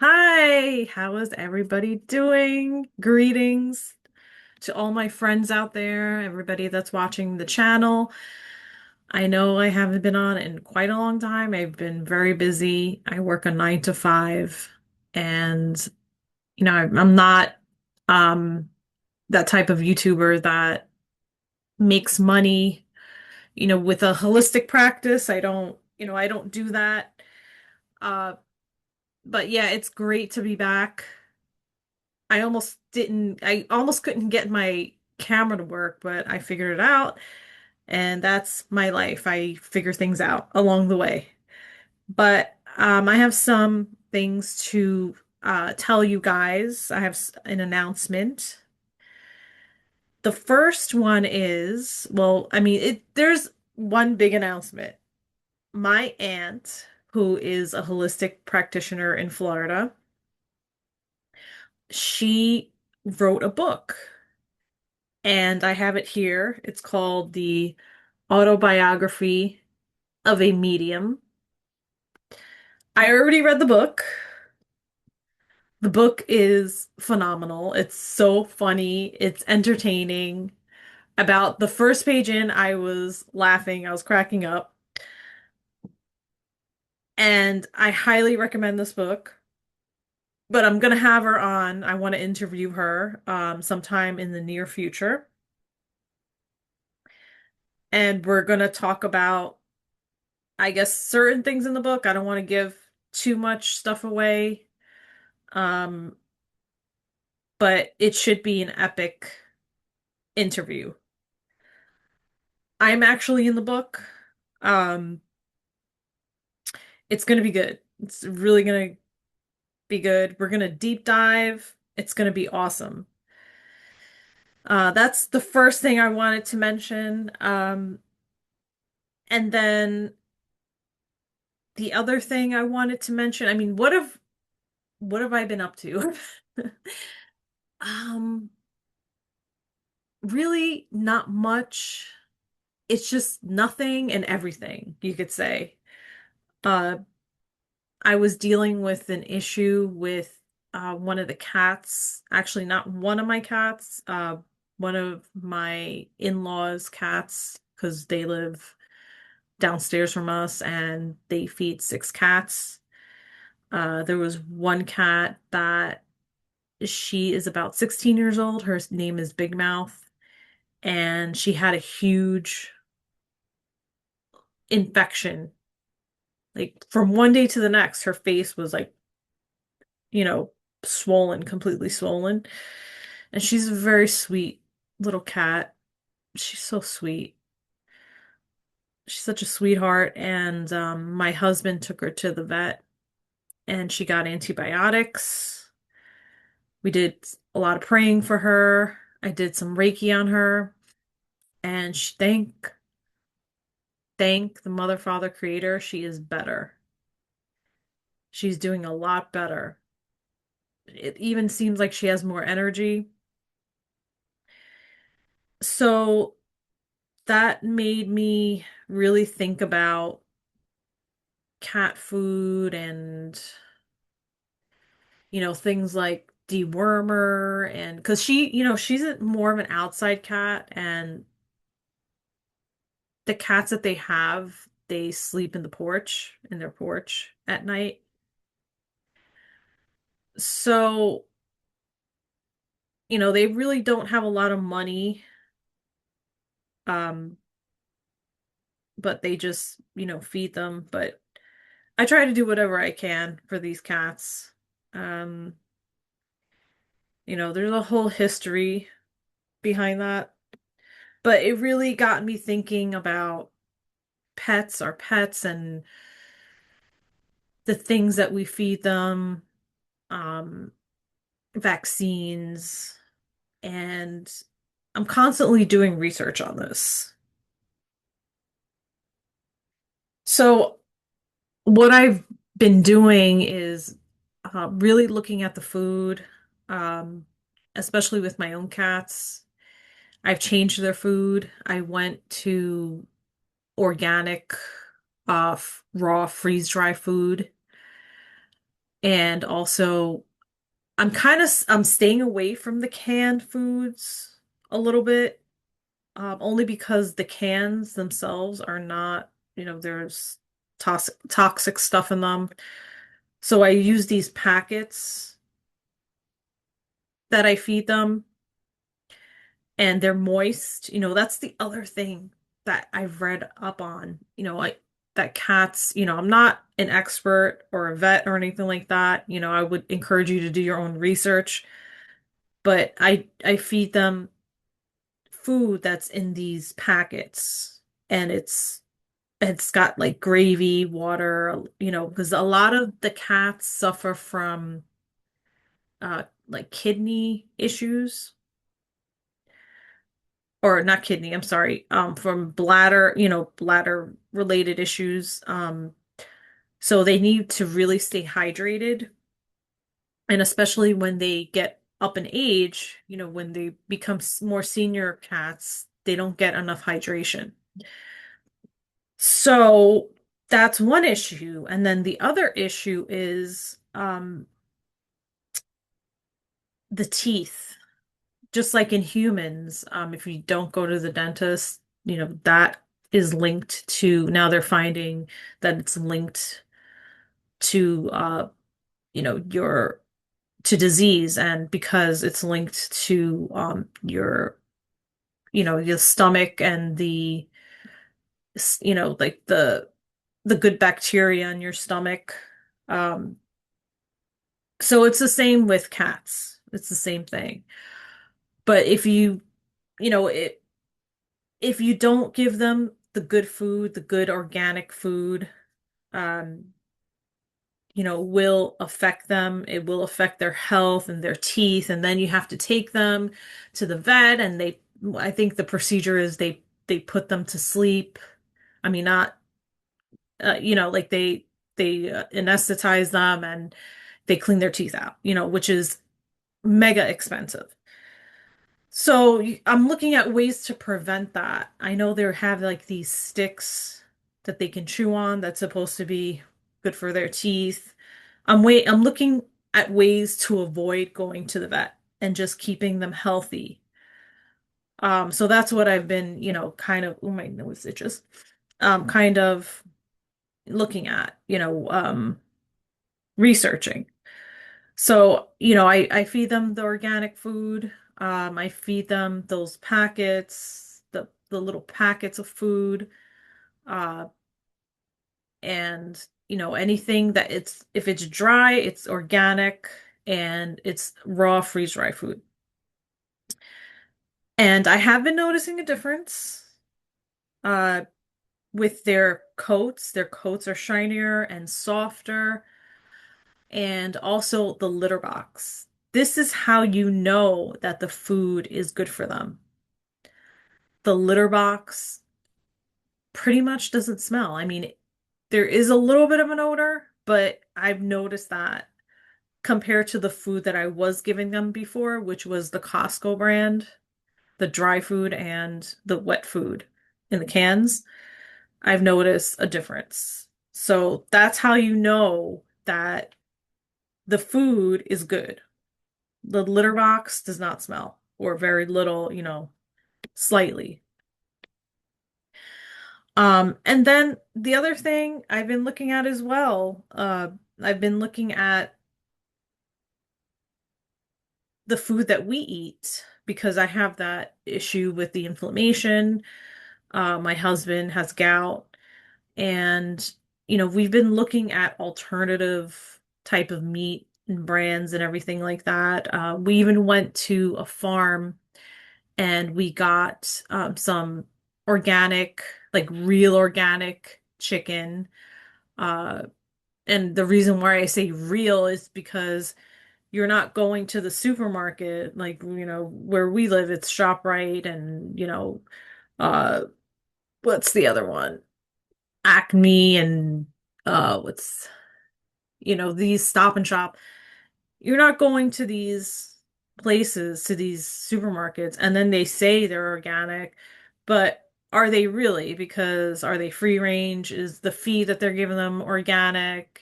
Hi, how is everybody doing? Greetings to all my friends out there, everybody that's watching the channel. I know I haven't been on in quite a long time. I've been very busy. I work a 9 to 5, and I'm not um that type of YouTuber that makes money, with a holistic practice. I don't do that. Uh, but yeah, it's great to be back. I almost couldn't get my camera to work, but I figured it out, and that's my life. I figure things out along the way. But I have some things to tell you guys. I have an announcement. The first one is, well, I mean, there's one big announcement. My aunt, who is a holistic practitioner in Florida, she wrote a book. And I have it here. It's called The Autobiography of a Medium. I already read the book. The book is phenomenal. It's so funny. It's entertaining. About the first page in, I was laughing. I was cracking up. And I highly recommend this book. But I'm gonna have her on. I want to interview her sometime in the near future. And we're gonna talk about, I guess, certain things in the book. I don't want to give too much stuff away. Um, but it should be an epic interview. I'm actually in the book. Um, it's gonna be good. It's really gonna be good. We're gonna deep dive. It's gonna be awesome. That's the first thing I wanted to mention. And then the other thing I wanted to mention, I mean, what have I been up to? Um, really not much. It's just nothing and everything, you could say. Uh, I was dealing with an issue with one of the cats. Actually, not one of my cats, one of my in-laws' cats, because they live downstairs from us and they feed 6 cats. There was one cat that she is about 16 years old. Her name is Big Mouth, and she had a huge infection. Like from one day to the next, her face was like, you know, swollen, completely swollen. And she's a very sweet little cat. She's so sweet. She's such a sweetheart. And my husband took her to the vet and she got antibiotics. We did a lot of praying for her. I did some Reiki on her. And thank the Mother, Father, Creator, she is better. She's doing a lot better. It even seems like she has more energy. So that made me really think about cat food and things like dewormer, and because she's more of an outside cat, and the cats that they have, they sleep in their porch at night. So they really don't have a lot of money, um but they just feed them. But I try to do whatever I can for these cats. um there's a whole history behind that. But it really got me thinking about our pets, and the things that we feed them, um, vaccines, and I'm constantly doing research on this. So what I've been doing is really looking at the food, um, especially with my own cats. I've changed their food. I went to organic, raw freeze dry food. And also I'm staying away from the canned foods a little bit, only because the cans themselves are not, there's toxic stuff in them. So I use these packets that I feed them, and they're moist. That's the other thing that I've read up on. That cats, I'm not an expert or a vet or anything like that. I would encourage you to do your own research, but I feed them food that's in these packets, and it's got like gravy, water, because a lot of the cats suffer from like kidney issues, or not kidney, I'm sorry, from bladder, bladder related issues. So they need to really stay hydrated. And especially when they get up in age, when they become more senior cats, they don't get enough hydration. So that's one issue. And then the other issue is the teeth. Just like in humans, if you don't go to the dentist, that is linked to, now they're finding that it's linked to, your, to disease. And because it's linked to, your stomach and like the good bacteria in your stomach. Um, so it's the same with cats. It's the same thing. But you know, it, if you don't give them the good food, the good organic food, um, will affect them. It will affect their health and their teeth. And then you have to take them to the vet, and I think the procedure is they put them to sleep. I mean, not, like they anesthetize them and they clean their teeth out, which is mega expensive. So I'm looking at ways to prevent that. I know they have like these sticks that they can chew on that's supposed to be good for their teeth. I'm looking at ways to avoid going to the vet and just keeping them healthy. So that's what I've been, kind of, oh, my nose itches. Kind of looking at, researching. So, I feed them the organic food. I feed them those packets, the little packets of food, uh, and anything that if it's dry, it's organic, and it's raw freeze dry food. And I have been noticing a difference uh, with their coats. Their coats are shinier and softer, and also the litter box. This is how you know that the food is good for them. The litter box pretty much doesn't smell. I mean, there is a little bit of an odor, but I've noticed that compared to the food that I was giving them before, which was the Costco brand, the dry food and the wet food in the cans, I've noticed a difference. So that's how you know that the food is good. The litter box does not smell, or very little, slightly. And then the other thing I've been looking at as well, I've been looking at the food that we eat because I have that issue with the inflammation. My husband has gout, and we've been looking at alternative type of meat and brands and everything like that. We even went to a farm and we got some organic, like real organic chicken. Uh, and the reason why I say real is because you're not going to the supermarket, like, where we live, it's ShopRite and, uh, what's the other one? Acme and, what's, these Stop and Shop. You're not going to these places, to these supermarkets, and then they say they're organic, but are they really? Because are they free range? Is the feed that they're giving them organic?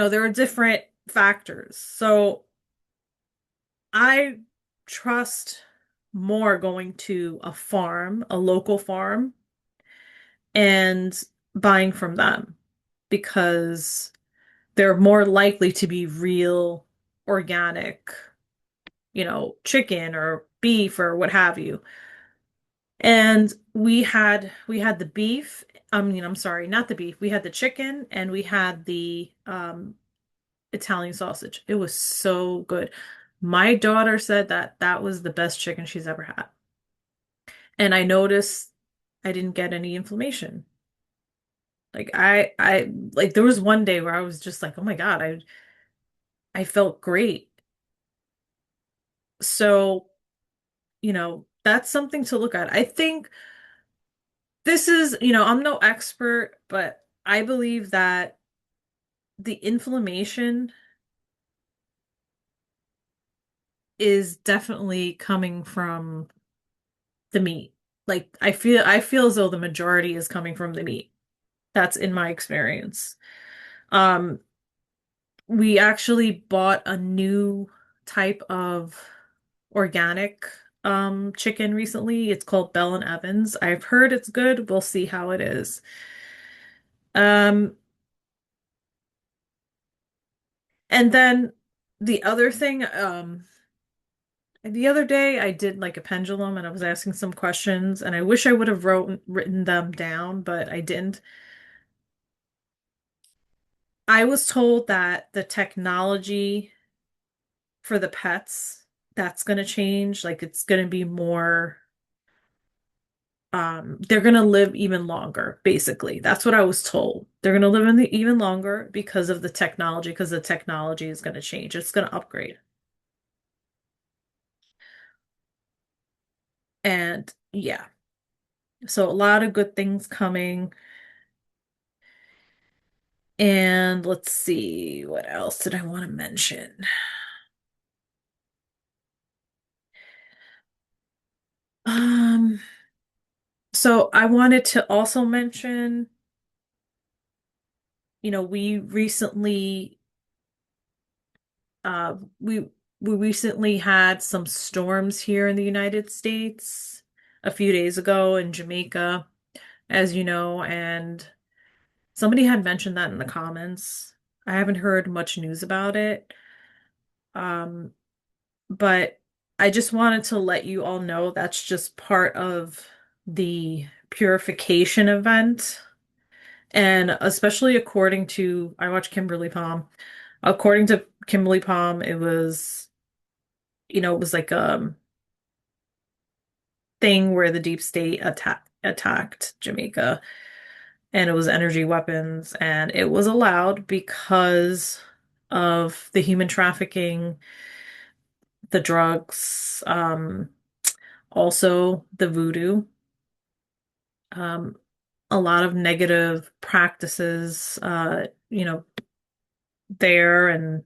there are different factors. So I trust more going to a farm, a local farm, and buying from them because they're more likely to be real organic, chicken or beef or what have you. And we had the beef. I mean, I'm sorry, not the beef. We had the chicken and we had the Italian sausage. It was so good. My daughter said that that was the best chicken she's ever had. And I noticed I didn't get any inflammation. Like there was one day where I was just like, oh my God, I felt great. So, that's something to look at. I think this is, I'm no expert, but I believe that the inflammation is definitely coming from the meat. Like I feel as though the majority is coming from the meat. That's in my experience. Um, we actually bought a new type of organic chicken recently. It's called Bell and Evans. I've heard it's good. We'll see how it is. Um, and then the other thing, the other day I did like a pendulum and I was asking some questions and I wish I would have written them down, but I didn't. I was told that the technology for the pets, that's going to change. Like it's going to be more, they're going to live even longer, basically. That's what I was told. They're going to live even longer because of the technology, because the technology is going to change. It's going to upgrade. And yeah, so a lot of good things coming. And let's see, what else did I want to mention? Um, so I wanted to also mention, we recently uh we we recently had some storms here in the United States a few days ago in Jamaica, as you know, and somebody had mentioned that in the comments. I haven't heard much news about it. Um, but I just wanted to let you all know that's just part of the purification event. And especially according to, I watched Kimberly Palm. According to Kimberly Palm, it was like a thing where the deep state attacked Jamaica and it was energy weapons and it was allowed because of the human trafficking, the drugs, also the voodoo, um, a lot of negative practices, there and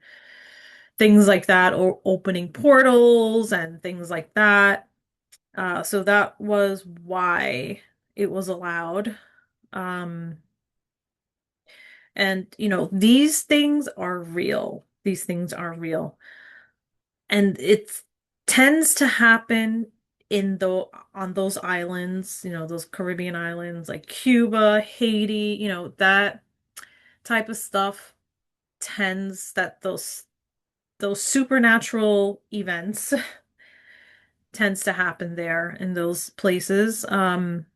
things like that, or opening portals and things like that. So that was why it was allowed. Um, and these things are real. These things are real. And it tends to happen in the on those islands, those Caribbean islands like Cuba, Haiti, that type of stuff tends that those supernatural events tends to happen there in those places. I'm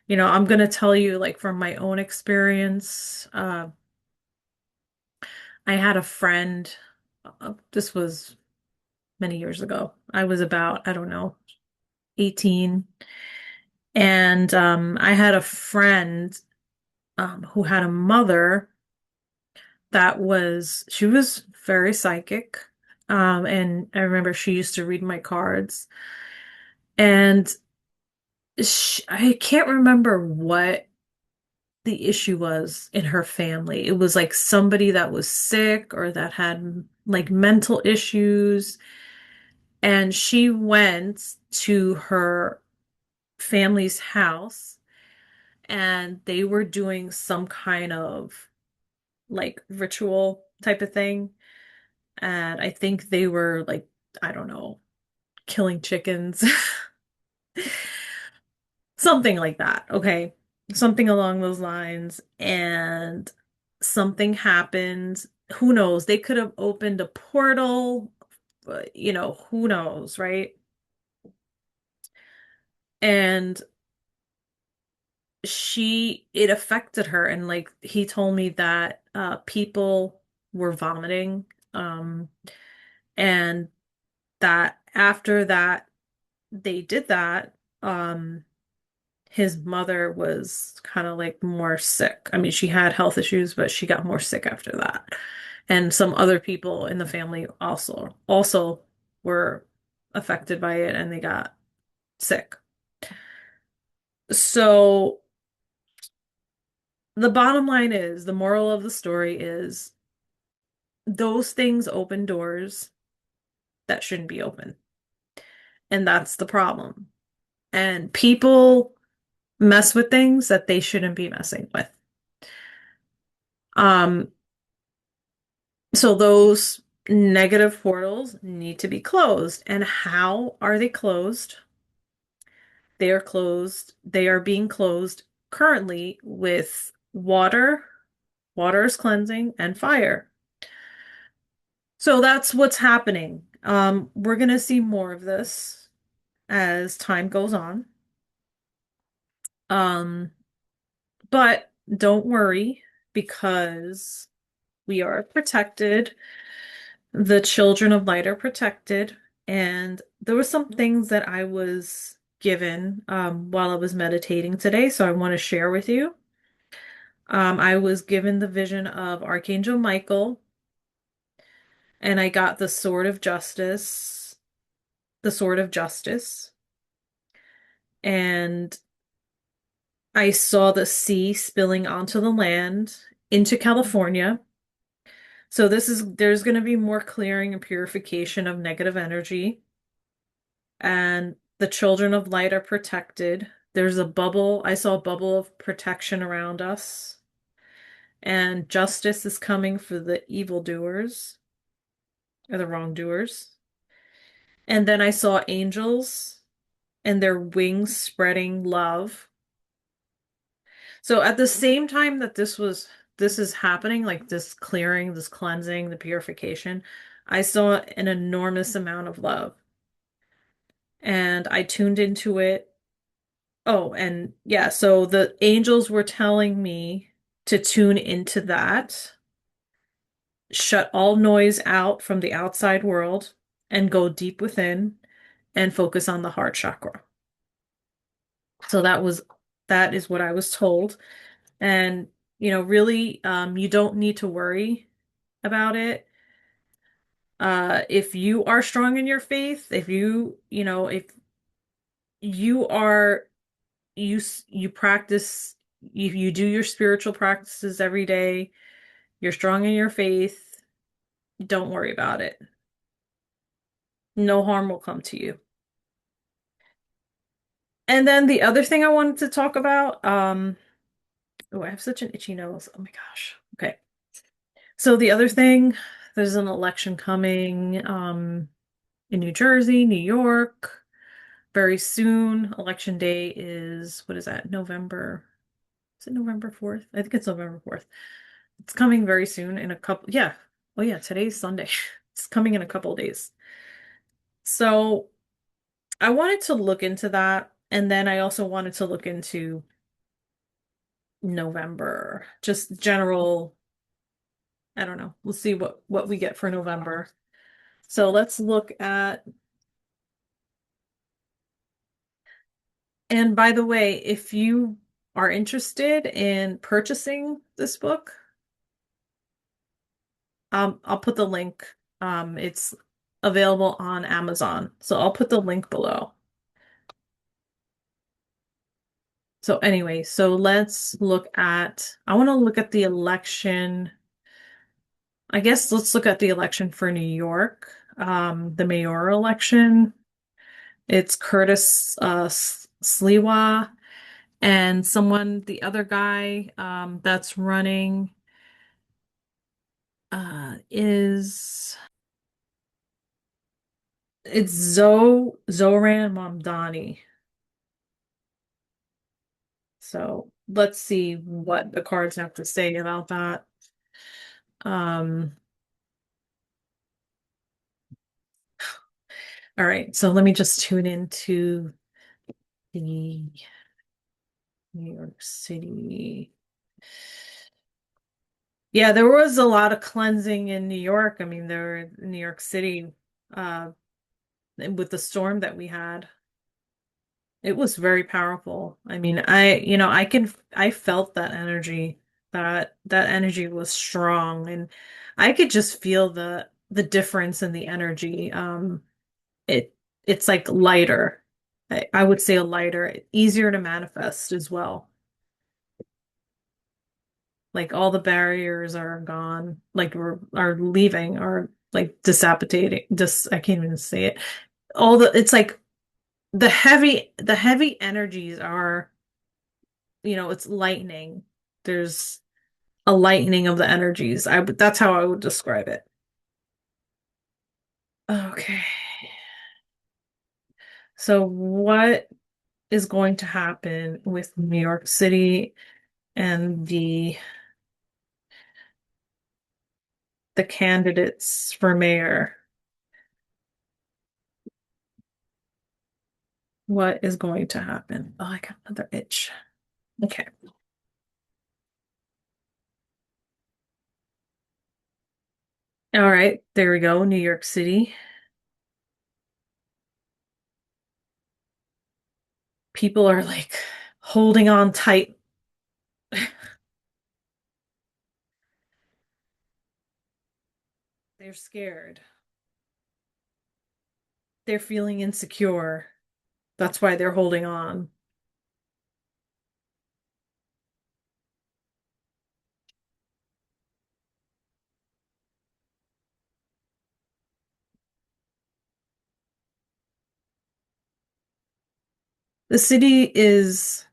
gonna tell you like from my own experience, I had a friend, this was many years ago. I was about, I don't know, 18. And I had a friend who had a mother she was very psychic. And I remember she used to read my cards. And I can't remember what the issue was in her family. It was like somebody that was sick or that had like mental issues. And she went to her family's house and they were doing some kind of like ritual type of thing. And I think they were like, I don't know, killing chickens, something like that. Okay. Something along those lines. And something happened. Who knows? They could have opened a portal, but, who knows, right? And it affected her. And like he told me that people were vomiting. Um, and that after that, they did that. Um, his mother was kind of like more sick. I mean, she had health issues, but she got more sick after that. And some other people in the family also were affected by it and they got sick. So the bottom line is, the moral of the story is those things open doors that shouldn't be open. And that's the problem. And people mess with things that they shouldn't be messing with. Um, So those negative portals need to be closed. And how are they closed? They are closed. They are being closed currently with water. Water is cleansing and fire. So that's what's happening. We're going to see more of this as time goes on. Um, but don't worry because we are protected. The children of light are protected. And there were some things that I was given while I was meditating today, so I want to share with you. I was given the vision of Archangel Michael, and I got the sword of justice, and I saw the sea spilling onto the land into California. So there's going to be more clearing and purification of negative energy. And the children of light are protected. There's a bubble. I saw a bubble of protection around us. And justice is coming for the evildoers or the wrongdoers. And then I saw angels and their wings spreading love. So at the same time that this is happening, like this clearing, this cleansing, the purification, I saw an enormous amount of love. And I tuned into it. Oh, and yeah, so the angels were telling me to tune into that, shut all noise out from the outside world, and go deep within and focus on the heart chakra. So that is what I was told. And, really, you don't need to worry about it. If you are strong in your faith, if you are you practice you do your spiritual practices every day, you're strong in your faith, don't worry about it. No harm will come to you. And then the other thing I wanted to talk about, oh, I have such an itchy nose. Oh my gosh. Okay. So the other thing, there's an election coming, in New Jersey, New York, very soon. Election day is, what is that? November. Is it November 4th? I think it's November 4th. It's coming very soon in a couple, yeah. Oh yeah, today's Sunday. It's coming in a couple of days. So I wanted to look into that, and then I also wanted to look into November, just general, I don't know. We'll see what we get for November. So let's look at, and by the way, if you are interested in purchasing this book, I'll put the link. It's available on Amazon. So I'll put the link below. So anyway, so let's look at, I want to look at the election. I guess let's look at the election for New York, the mayoral election. It's Curtis Sliwa and the other guy that's running. it's Zoran Mamdani. So let's see what the cards have to say about that. Um, all right, so let me just tune into the New York City. Yeah, there was a lot of cleansing in New York. I mean, there were in New York City, uh, with the storm that we had. It was very powerful. I mean, I felt that energy. That energy was strong, and I could just feel the difference in the energy. It it's like lighter. I would say a lighter, easier to manifest as well. Like all the barriers are gone, like are leaving, or like dissipating. Just I can't even say it. All the it's like the heavy energies are, it's lightning. There's a lightning of the energies. That's how I would describe it. Okay. So what is going to happen with New York City and the candidates for mayor? What is going to happen? Oh, I got another itch. Okay. All right, there we go. New York City. People are like holding on tight. They're scared. They're feeling insecure. That's why they're holding on. The city is,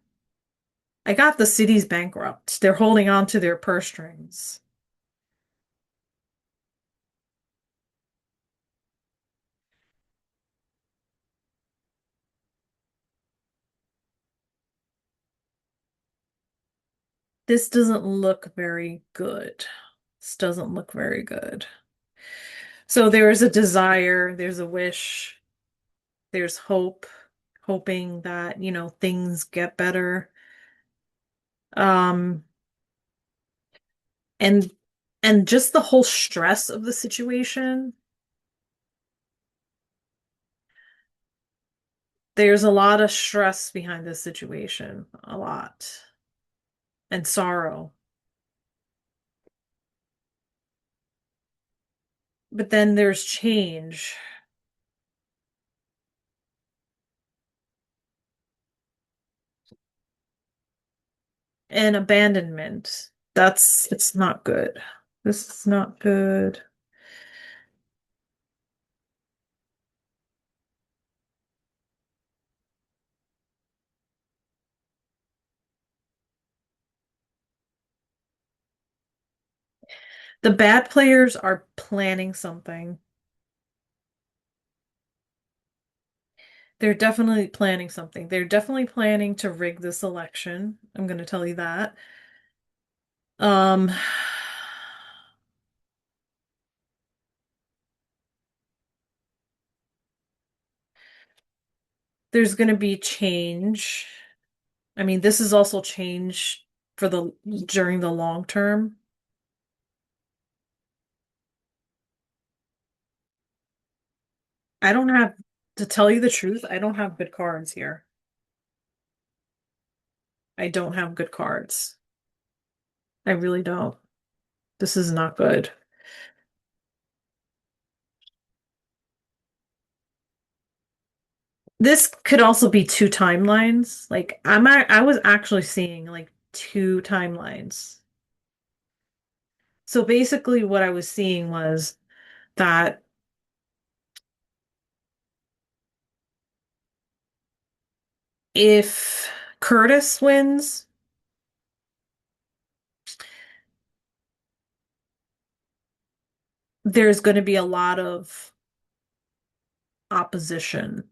I got the city's bankrupt. They're holding on to their purse strings. This doesn't look very good. This doesn't look very good. So there is a desire, there's a wish, there's hope, hoping that, things get better. Um, and and just the whole stress of the situation. There's a lot of stress behind this situation, a lot, and sorrow. But then there's change and abandonment. It's not good. This is not good. The bad players are planning something. They're definitely planning something. They're definitely planning to rig this election. I'm going to tell you that. Um, there's going to be change. I mean, this is also change for the during the long term. I don't have, to tell you the truth, I don't have good cards here. I don't have good cards. I really don't. This is not good. This could also be two timelines. Like I was actually seeing like two timelines. So basically what I was seeing was that if Curtis wins, there's going to be a lot of opposition.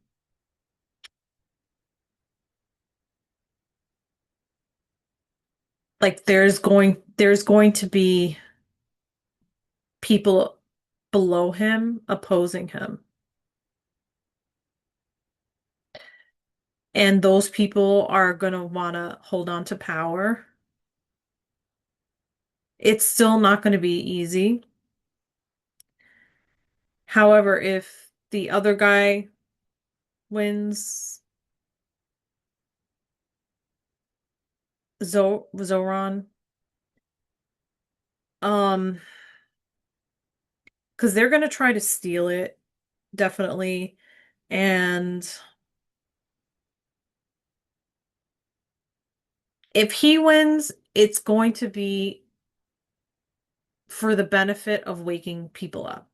Like there's going to be people below him opposing him. And those people are going to want to hold on to power. It's still not going to be easy. However, if the other guy wins, Zoran, um, because they're going to try to steal it, definitely. And if he wins, it's going to be for the benefit of waking people up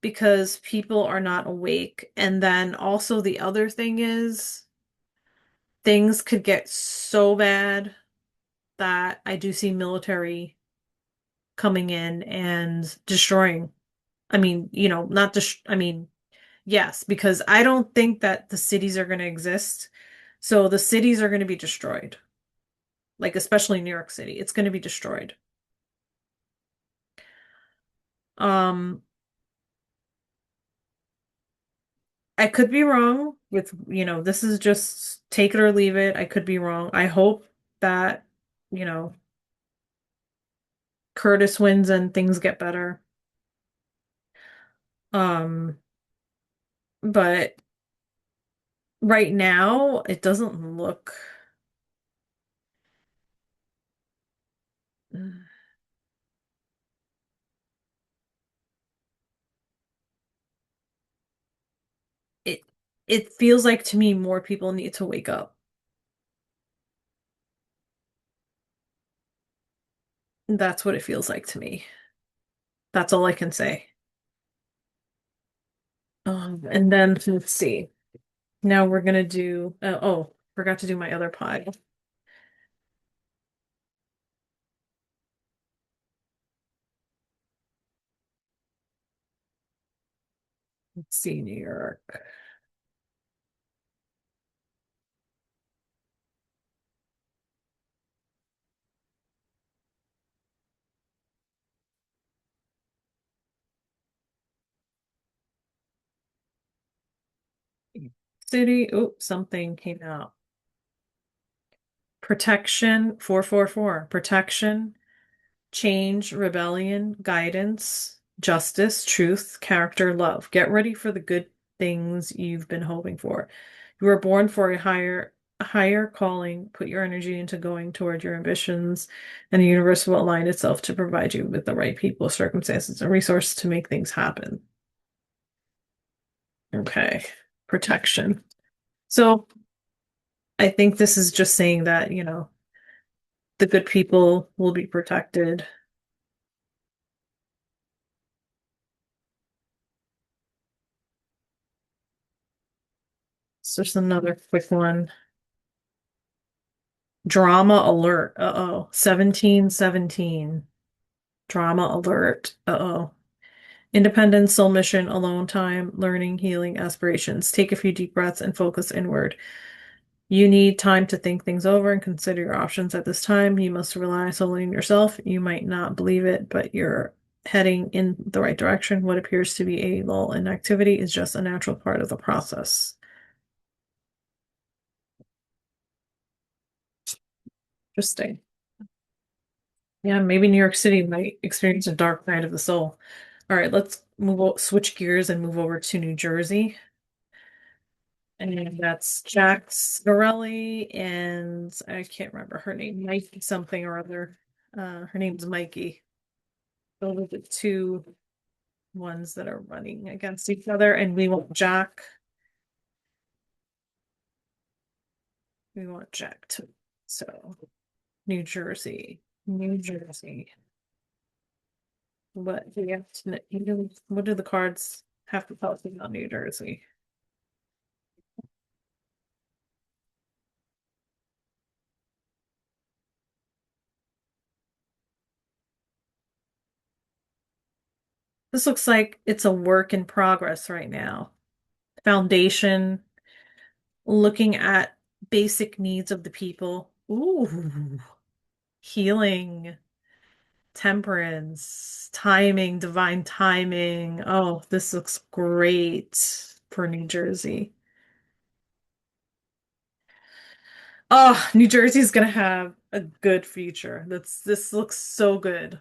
because people are not awake. And then also the other thing is things could get so bad that I do see military coming in and destroying. I mean, not I mean, yes, because I don't think that the cities are going to exist. So the cities are going to be destroyed. Like especially New York City, it's going to be destroyed. Um, I could be wrong this is just take it or leave it. I could be wrong. I hope that, you know, Curtis wins and things get better. Um, but right now it doesn't look it it feels like to me more people need to wake up. That's what it feels like to me. That's all I can say. And then let's see. Now we're gonna do forgot to do my other pie. Let's see, New York. City. Oh, something came out. Protection, 444. Protection, change, rebellion, guidance, justice, truth, character, love. Get ready for the good things you've been hoping for. You were born for a higher calling. Put your energy into going toward your ambitions, and the universe will align itself to provide you with the right people, circumstances, and resources to make things happen. Okay. Protection. So I think this is just saying that, the good people will be protected. So just another quick one. Drama alert. Uh-oh. 1717. Drama alert. Uh-oh. Independence, soul mission, alone time, learning, healing, aspirations. Take a few deep breaths and focus inward. You need time to think things over and consider your options at this time. You must rely solely on yourself. You might not believe it, but you're heading in the right direction. What appears to be a lull in activity is just a natural part of the process. Interesting. Yeah, maybe New York City might experience a dark night of the soul. All right, let's switch gears and move over to New Jersey. And that's Jack Scarelli and I can't remember her name, Mikey something or other. Her name's Mikey. Those are the two ones that are running against each other, and we want Jack to. So New Jersey, New Jersey. What do you have to, what do the cards have to tell us about New Jersey? This looks like it's a work in progress right now. Foundation, looking at basic needs of the people. Ooh, healing, temperance, timing, divine timing. Oh, this looks great for New Jersey. Oh, New Jersey's gonna have a good future. This looks so good.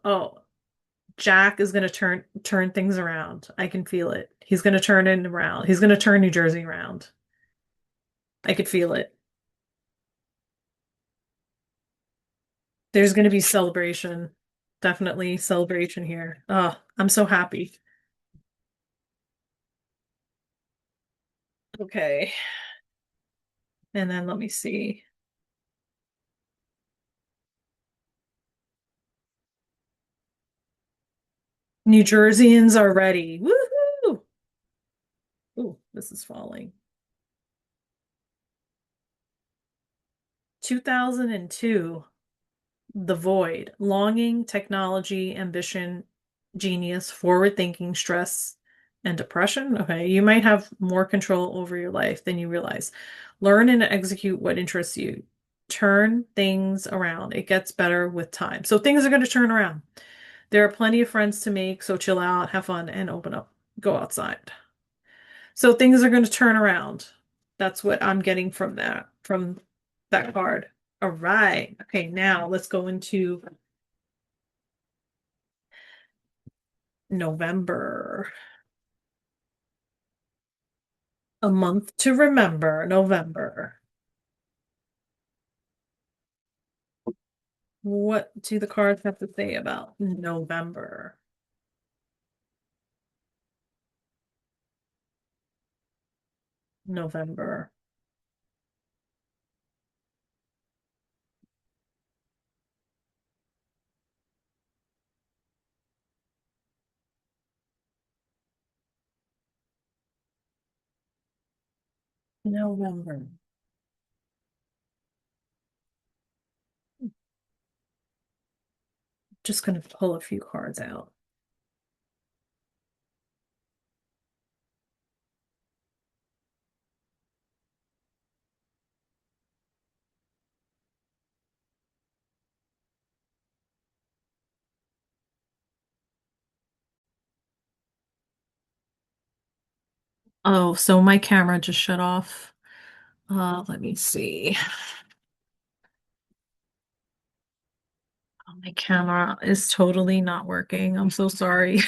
Oh, Jack is gonna turn things around. I can feel it. He's gonna turn it around. He's gonna turn New Jersey around. I could feel it. There's gonna be celebration. Definitely celebration here. Oh, I'm so happy. Okay. And then let me see. New Jerseyans are ready. Woohoo! Ooh, this is falling. 2002. The void, longing, technology, ambition, genius, forward thinking, stress, and depression. Okay, you might have more control over your life than you realize. Learn and execute what interests you. Turn things around. It gets better with time. So things are going to turn around. There are plenty of friends to make, so chill out, have fun, and open up. Go outside. So things are going to turn around. That's what I'm getting from that card. All right. Okay, now let's go into November. A month to remember, November. What do the cards have to say about November? November. November. Just gonna pull a few cards out. Oh, so my camera just shut off. Let me see. Oh, my camera is totally not working. I'm so sorry.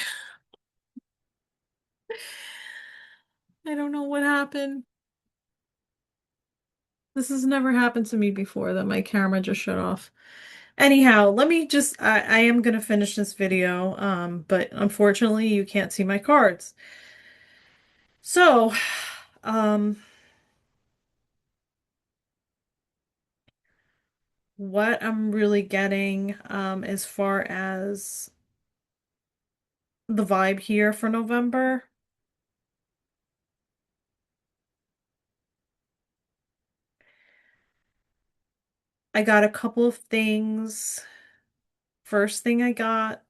I don't know what happened. This has never happened to me before that my camera just shut off. Anyhow, let me just I am gonna finish this video, but unfortunately you can't see my cards. So, um, what I'm really getting, as far as the vibe here for November, I got a couple of things. First thing I got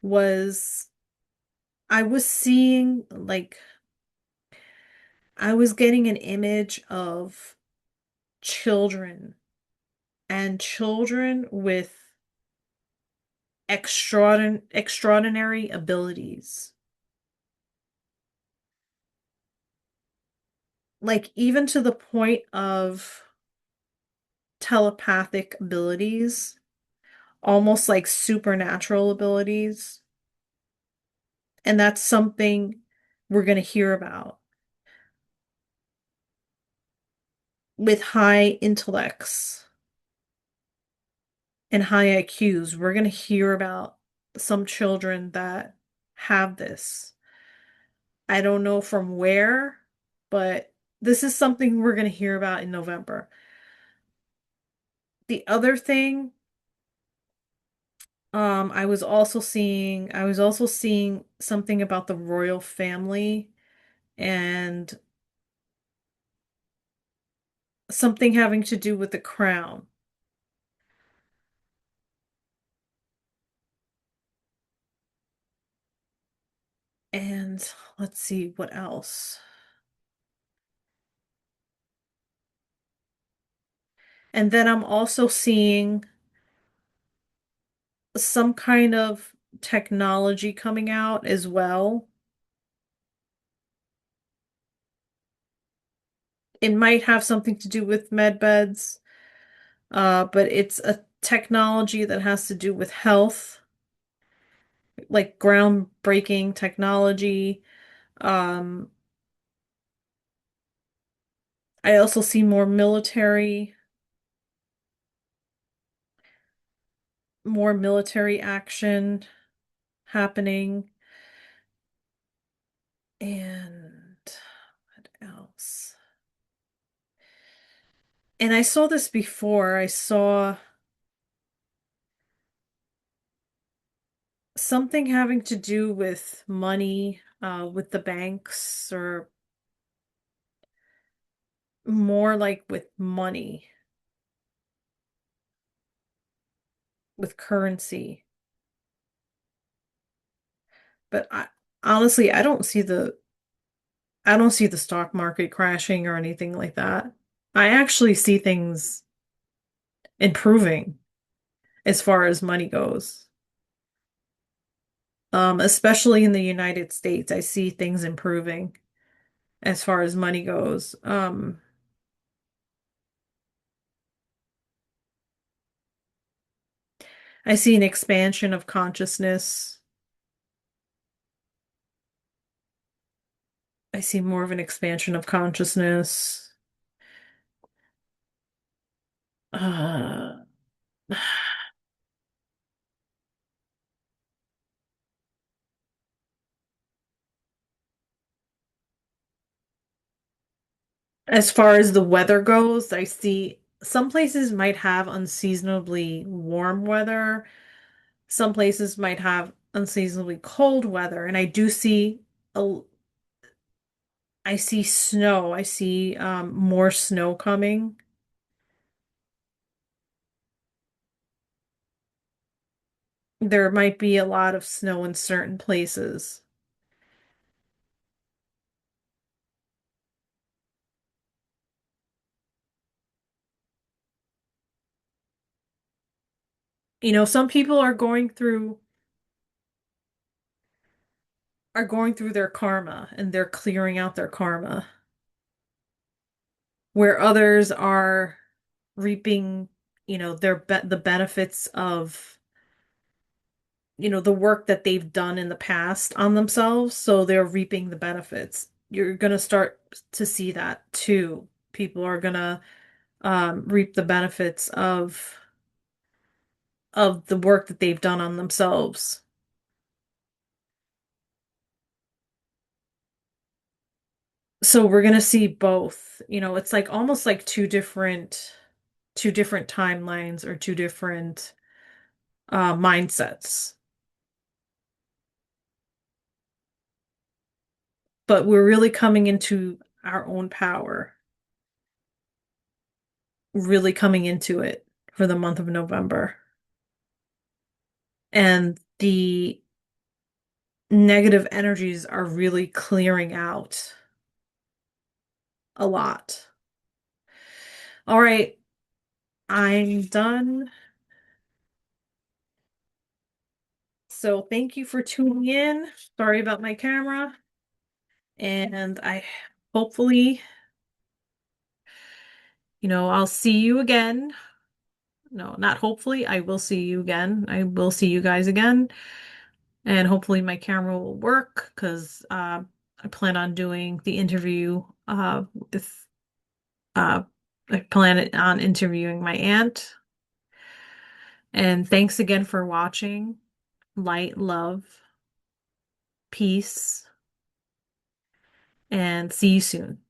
was I was seeing like I was getting an image of children and children with extraordinary abilities. Like even to the point of telepathic abilities, almost like supernatural abilities. And that's something we're going to hear about with high intellects and high IQs. We're going to hear about some children that have this. I don't know from where, but this is something we're going to hear about in November. The other thing, I was also seeing something about the royal family and something having to do with the crown. And let's see what else. And then I'm also seeing some kind of technology coming out as well. It might have something to do with med beds, but it's a technology that has to do with health, like groundbreaking technology. Um, I also see more military action happening. And what else? And I saw this before. I saw something having to do with money, with the banks, or more like with money, with currency. But honestly, I don't see the stock market crashing or anything like that. I actually see things improving as far as money goes. Especially in the United States, I see things improving as far as money goes. I see an expansion of consciousness. I see more of an expansion of consciousness. Uh, as far as the weather goes, I see some places might have unseasonably warm weather. Some places might have unseasonably cold weather, and a, I see snow. I see more snow coming. There might be a lot of snow in certain places. Some people are going through their karma and they're clearing out their karma, where others are reaping, the benefits of, the work that they've done in the past on themselves, so they're reaping the benefits. You're gonna start to see that too. People are gonna reap the benefits of the work that they've done on themselves. So we're gonna see both. It's like almost like two different timelines or two different mindsets. But we're really coming into our own power, really coming into it for the month of November. And the negative energies are really clearing out a lot. All right, I'm done. So thank you for tuning in. Sorry about my camera. And hopefully, I'll see you again. No, not hopefully. I will see you again. I will see you guys again. And hopefully my camera will work because I plan on doing the interview with uh, I plan on interviewing my aunt. And thanks again for watching. Light, love, peace, and see you soon.